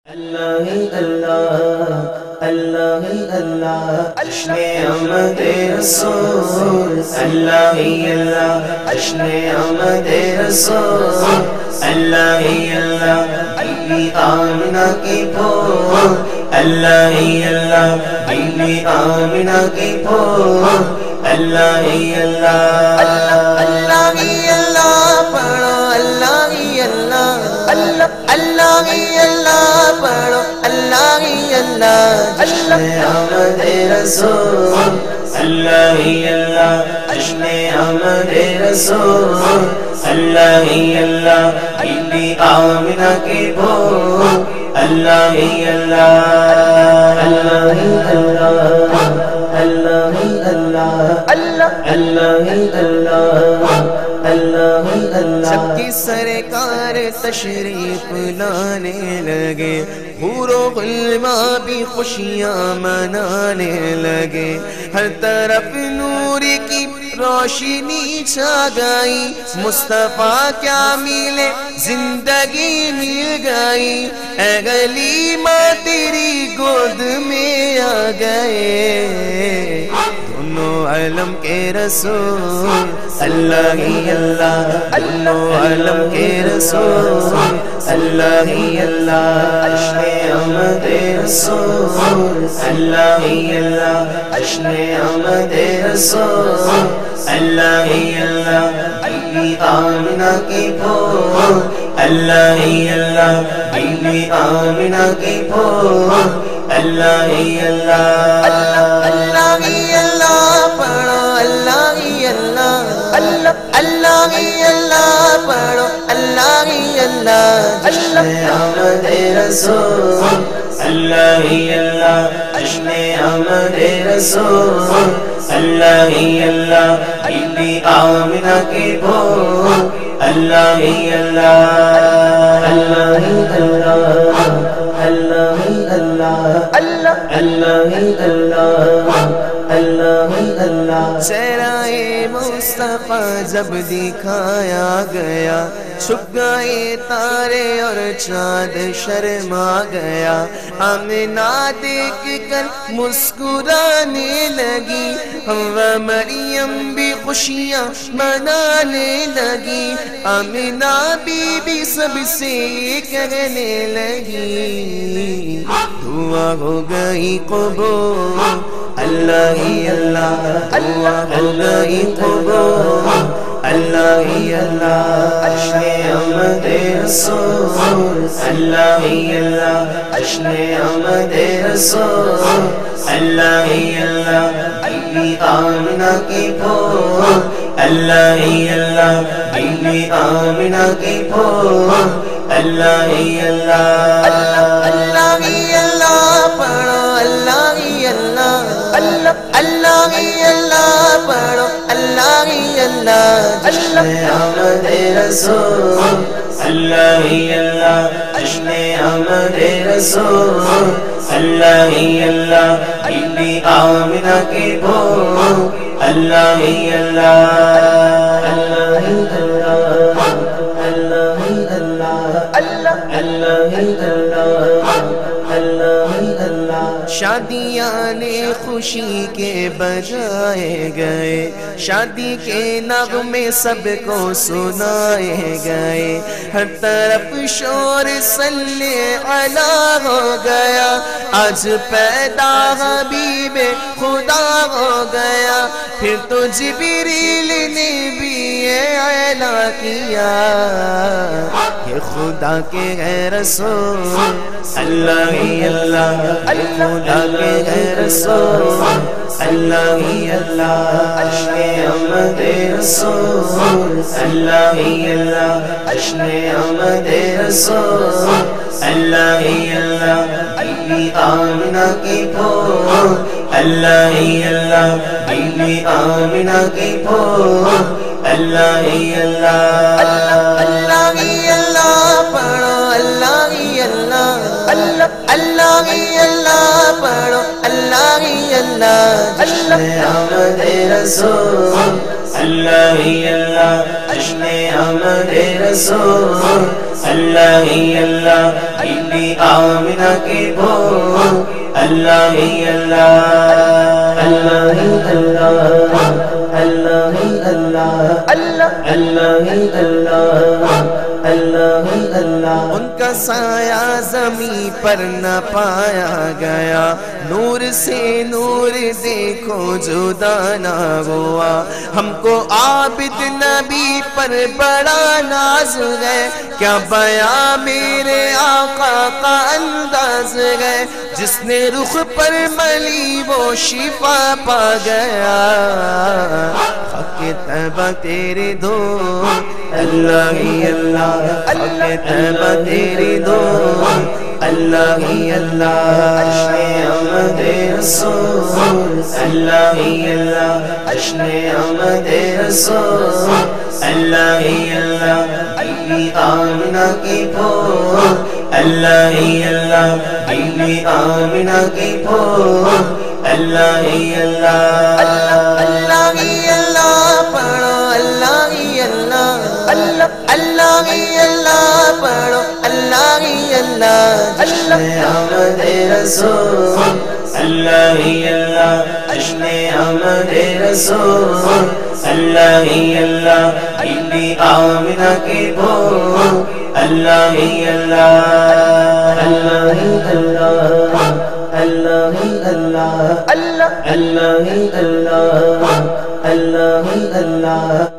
اللہ اللہ اللہ اللہ جشن آمد رسول اللہ اللہ جشن آمد رسول اللہ اللہ بی بی آمنہ کی پھول اللہ اللہ بی بی آمنہ کی پھول اللہ اللہ اللہ اللہ پڑھو اللہ اللہ اللہ اللہ اللہ پڑھو اللہ اللہ جشن آمد رسول اللہ اللہ جشن آمد رسول اللہ اللہ بی بی آمنہ کی پھول اللہ اللہ اللہ اللہ اللہ اللہ اللہ سب کی سرکار تشریف لانے لگے حور و غلمان بھی خوشیاں منانے لگے ہر طرف نور کی روشنی چھا گئی مصطفیٰ کیا ملے زندگی مل گئی اے غلیمہ تیری گود میں آ گئے دونوں عالم کے رسول اللہ اللہ دونوں عالم کے رسول اللہ اللہ جشن آمد رسول اللہ اللہ جشن آمد رسول اللہ اللہ بی بی آمنہ کی پھول اللہ اللہ بی بی آمنہ کی پھول اللہ اللہ اللہ اللہ پڑھو اللہ اللہ اللہ اللہ پڑھو اللہ اللہ جشن آمد رسول اللہ اللہ جشن آمد رسول اللہ اللہ بی بی آمنہ کی پھول اللہ اللہ اللہ اللہ اللہ اللہ اللہ چہرہ مصطفیٰ جب دکھایا گیا چھپ گئے تارے اور چاند شرما گیا آمنہ دیکھ کر مسکرانے لگی حوا مریم بھی خوشیاں منانے لگی آمنہ بی بی سب سے کہنے لگی دعا ہو گئی قبول اللہ اللہ دعا ہو گئی قبول اللہ اللہ جشن آمد رسول اللہ اللہ جشن آمد رسول اللہ اللہ بی بی آمنہ کی پھول اللہ اللہ بی بی آمنہ کی پھول اللہ اللہ اللہ اللہ پڑھو اللہ اللہ اللہ اللہ پڑھو اللہ اللہ جشن آمد رسول اللہ اللہ جشن آمد رسول اللہ اللہ بی بی آمنہ کی پھول اللہ اللہ شادیاں نے خوشی کے بجائے گئے شادی کے نغمے سب کو سنائے گئے ہر طرف شور صلی علیہ ہو گیا آج پیدا حبیب خدا ہو گیا پھر تو جبریل نے بھی اعلان کیا کہ خدا کے ہے رسول اللہ اللہ خدا کے ہے رسول اللہ اللہ جشن آمد رسول اللہ اللہ جشن آمد رسول اللہ اللہ بی بی آمنہ کی پھول اللہ اللہ بی بی آمنہ کی پھول اللہ اللہ اللہ اللہ پڑھو اللہ اللہ اللہ اللہ پڑھو اللہ اللہ جشن آمد رسول اللہ اللہ جشن آمد رسول اللہ اللہ بی آمنہ کی بھول اللہ ہی اللہ اللہ ہی اللہ اللہ ہی اللہ اللہ اللہ ہی اللہ اللہ ہی اللہ ان کا سایہ زمین پر نہ پایا گیا نور سے نور دیکھو جدا نہ ہوا ہم کو عابد نبی پر بڑا ناز ہے کیا بیاں میرے آقا کا انداز ہے جس نے رخ پر ملی وہ شفا پا گیا حق طیبہ تیری دھول اللہ ہی اللہ حق طیبہ تیری دھول اللہ ہی اللہ احمد رسول اللہ ہی اللہ جشن احمد رسول اللہ ہی اللہ بی آمنہ کی پھول اللہ ہی اللہ بی آمنہ کی پھول اللہ ہی اللہ اللہ ہی اللہ پڑھو اللہ ہی اللہ اللہ ہی اللہ پڑھو اللہ ہی اللہ جشن احمد رسول اللہ ہی اللہ جشن احمد رسول اللہ ہی اللہ بی آمنہ کی بھول اللہ ہی اللہ اللہ ہی اللہ اللہ ہی اللہ اللہ ہی اللہ اللہ ہی اللہ